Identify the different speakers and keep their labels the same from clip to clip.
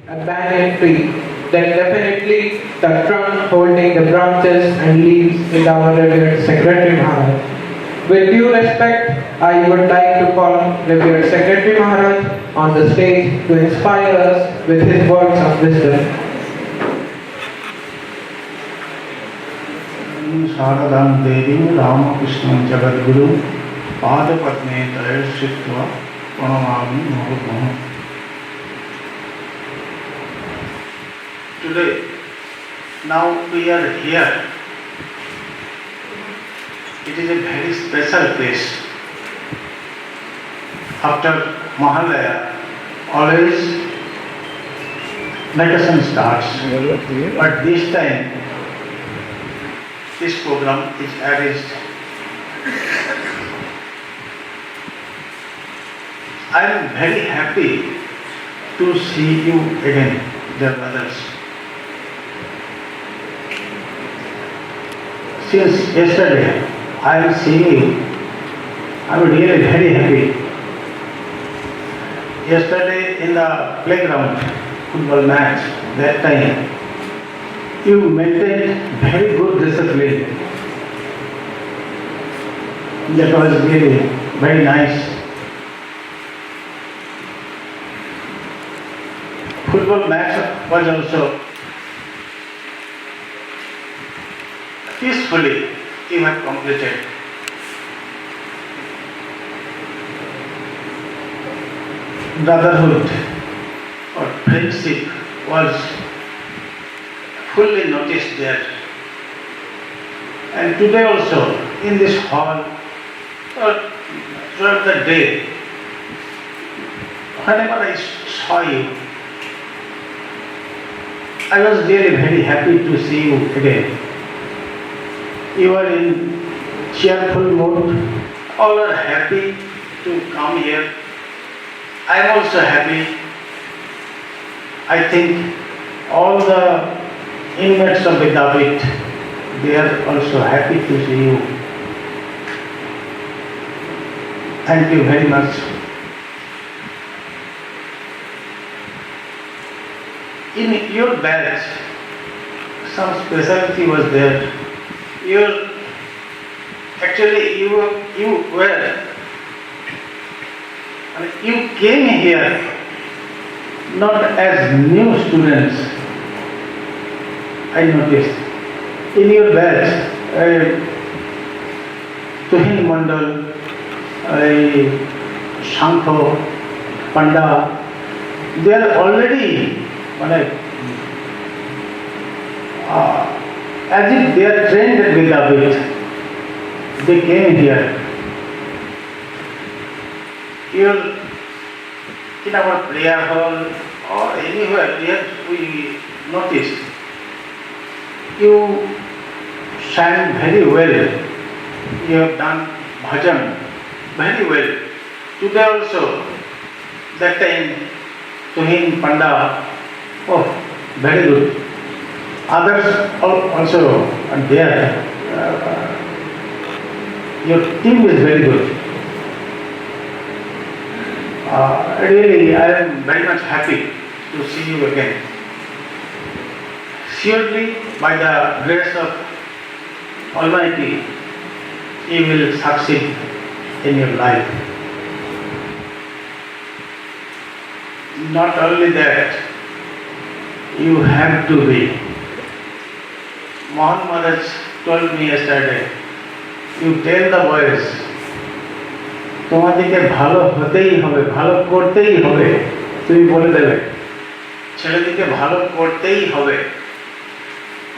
Speaker 1: a banyan tree, then definitely the trunk holding the branches and leaves is our revered Secretary Maharaj. With due respect, I would like to call revered Secretary Maharaj on the stage to inspire us with his words of wisdom.
Speaker 2: शारदां देवीं रामकृष्णं जगद्गुरुं पादपद्मे त्रयश्चित्वा प्रणमामि मुहुर्मुहुः. Today, now we are here. It is a very special place. After Mahalaya, always vacation starts. But this time, this program is arranged. I am very happy to see you again, dear brothers. Since yesterday I am seeing you, I am really very happy. Yesterday in the playground, football match, that time, you maintained very good discipline. That was really very nice. Football match was also peacefully you have completed. Brotherhood or friendship was fully noticed there. And today also, in this hall, or throughout the day, whenever I saw you, I was really very happy to see you again. You are in cheerful mood, all are happy to come here. I am also happy. I think all the inmates of Vidyapith, they are also happy to see you. Thank you very much. In your batch, some specialty was there. You came here not as new students. I noticed in your batch, Tuhin Mandal, Shankho, Panda, they are already as if they are trained at Vidyapith. They came here. In our prayer hall or anywhere we noticed you sang very well. You have done bhajan very well. Today also, that time, Tuhin, Panda, very good. Others also are there. Your team is very good. Really, I am very much happy to see you again. Surely, by the grace of Almighty, you will succeed in your life. Not only that, you have to be. Mohan Maharaj told me yesterday, you tell the boys, তোমাদেরকে ভালো হতেই হবে, ভালো করতেই হবে, তুমি বলে দেবে ছেলেদেরকে ভালো করতেই হবে।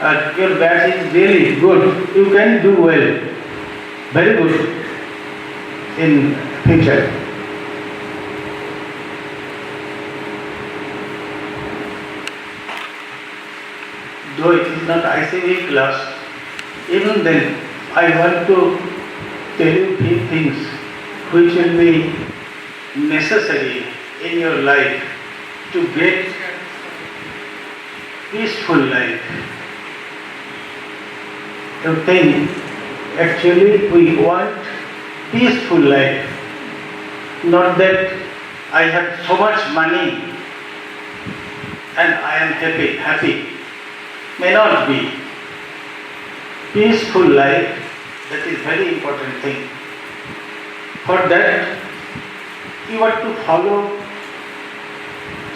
Speaker 2: আর your batch is really good, you can do well, very good in future. Though it is not ICV class, even then I want to tell you few things which will be necessary in your life to get peaceful life. You think actually we want peaceful life, not that I have so much money and I am happy. May not be. Peaceful life, that is very important thing. For that, you have to follow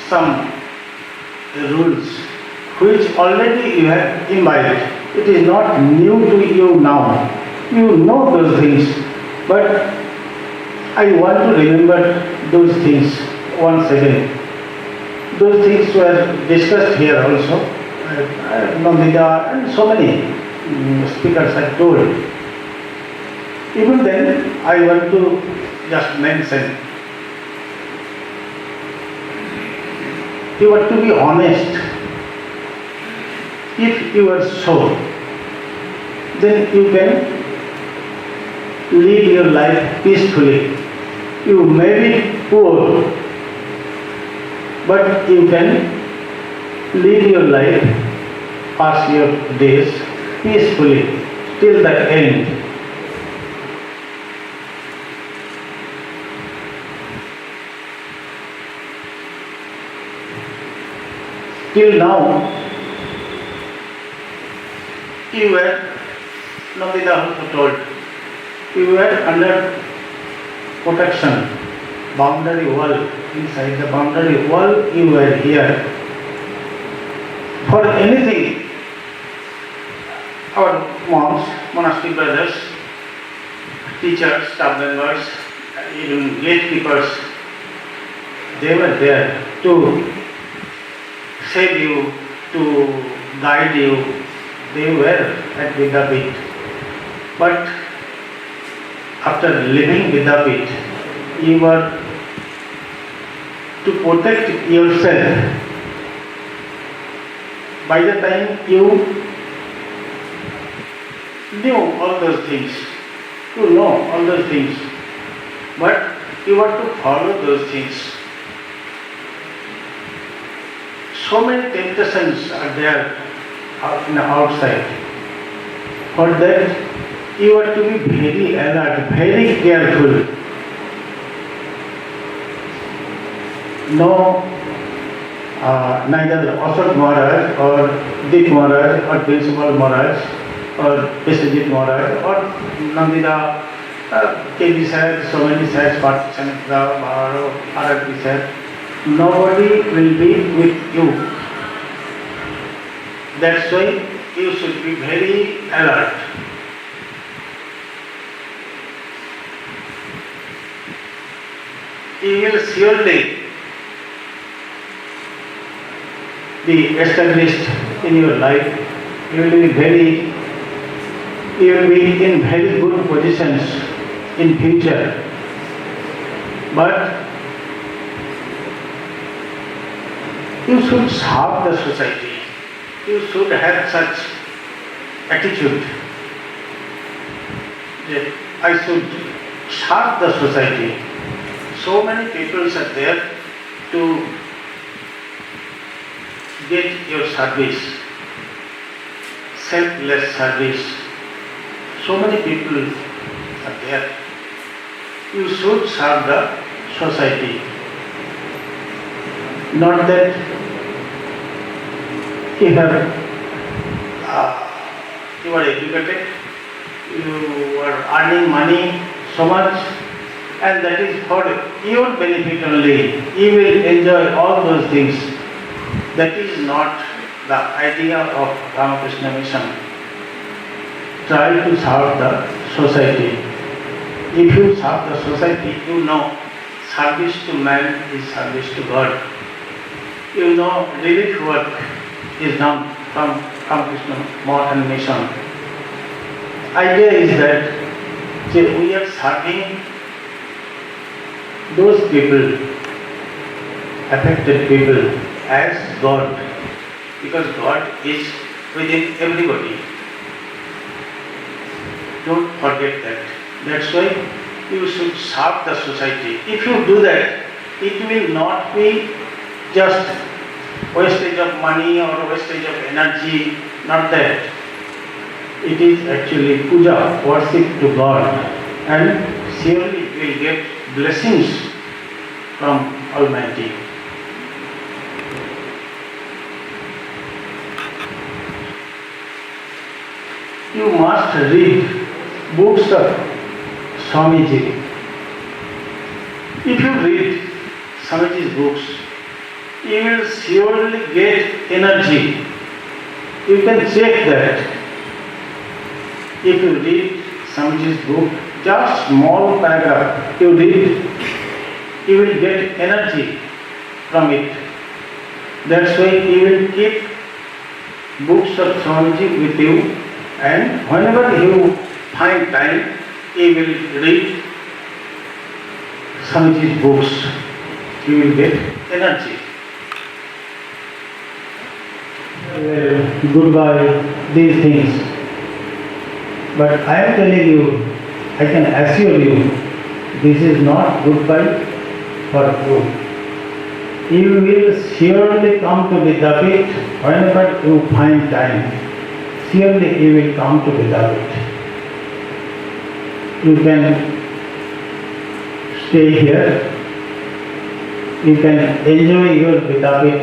Speaker 2: some rules which already you have imbibed. It is not new to you now. You know those things, but I want to remember those things once again. Those things were discussed here also. Nandita and so many speakers have told. Even then, I want to just mention, you have to be honest. If you are so, then you can live your life peacefully. You may be poor, but you can live your life, pass your days peacefully till the end. Till now, you were, Nandita also told, you were under protection, boundary wall. Inside the boundary wall, you were here. For anything, our monks, monastic brothers, teachers, staff members, even gatekeepers, they were there to save you, to guide you. They were at Vidyapit. But after leaving Vidyapit, you were to protect yourself. By the time you knew all those things, you know all those things, but you want to follow those things. So many temptations are there in the outside. For that, you have to be very alert, very careful. No, neither Ashok Maharaj or Deep Maharaj or Principal Maharaj or Viswajit Maharaj or Nandita, KG sir, so many sirs, Patachanitra, Bharo, Arati sir, nobody will be with you. That's why you should be very alert. You will surely be established in your life. You will be in very good positions in future. But you should serve the society. You should have such attitude that I should serve the society. So many people are there to get your service, selfless service. So many people are there. You should serve the society. Not that you are educated, you are earning money so much, and that is for your benefit only. You will enjoy all those things. That is not the idea of Ramakrishna Mission. Try to serve the society. If you serve the society, you know service to man is service to God. You know relief work is done from Ramakrishna Modern Mission. Idea is that we are serving those people, affected people, as God, because God is within everybody. Don't forget that. That's why you should serve the society. If you do that, it will not be just wastage of money or wastage of energy, not that. It is actually puja, worship to God, and surely you will get blessings from Almighty. you must read books of Swamiji. If you read Swamiji's books, you will surely get energy. You can check that. If you read Swamiji's book, just small paragraph you read, you will get energy from it. That's why you will keep books of Swamiji with you, and whenever you find time, you will read Swamiji's books. You will get energy. Goodbye, these things. But I am telling you, I can assure you, this is not goodbye for you. You will surely come to Vidyapit whenever you find time. Surely you will come to Vidyapit. You can stay here. You can enjoy your Vidyapit,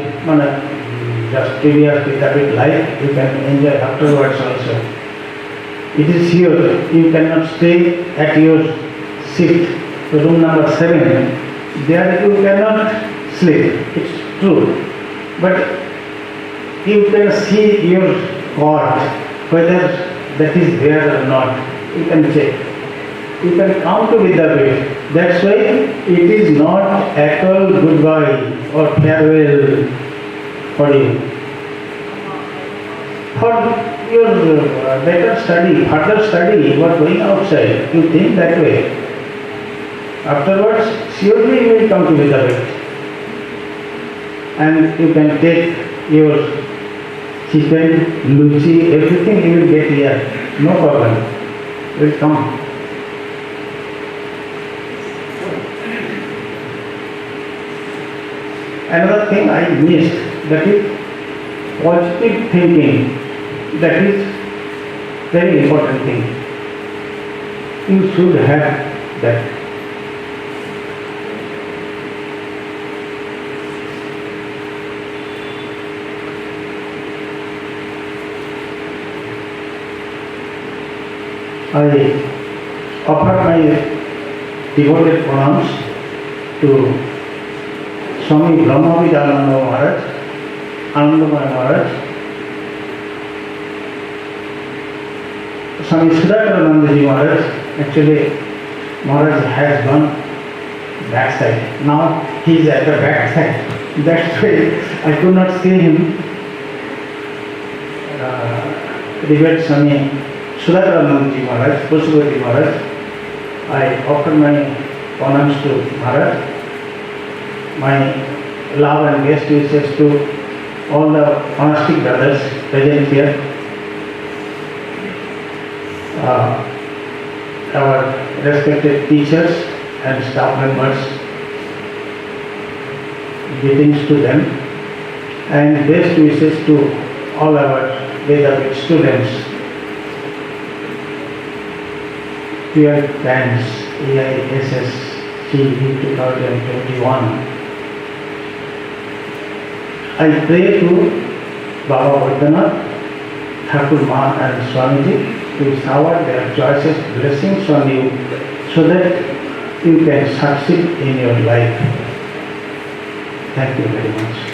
Speaker 2: just previous Vidyapit life. You can enjoy afterwards also. It is here. You cannot stay at your seat, room number 7. There you cannot sleep. It's true. But you can see your God, whether that is there or not. You can check. You can come to Vidyapit. That's why it is not at all goodbye or farewell for you. For your better study, further study, you are going outside. You think that way. Afterwards, surely you will come to Vidyapit. And you can take your chicken, luchi, everything you will get here. No problem. You will come. Another thing I missed, that is positive thinking. That is very important thing. You should have that. I offer my devoted pranams to Swami Brahmavidananda Maharaj, Anandamaya Maharaj, Swami Sudhakaranandaji Maharaj. Actually, Maharaj has gone backside. Now he is at the backside. That's why I could not see him. Revered Swami Sudhakaranandaji Maharaj, Purushabhati Maharaj. I offer my pranams to Maharaj. My love and best wishes to all the monastic brothers present here. Our respected teachers and staff members, greetings to them, and best wishes to all our Vedavit students. Dear thanks, AISS CV 2021. I pray to Baba Vaidyanath, Thakur Ma and Swamiji to shower their choicest blessings on you so that you can succeed in your life. Thank you very much.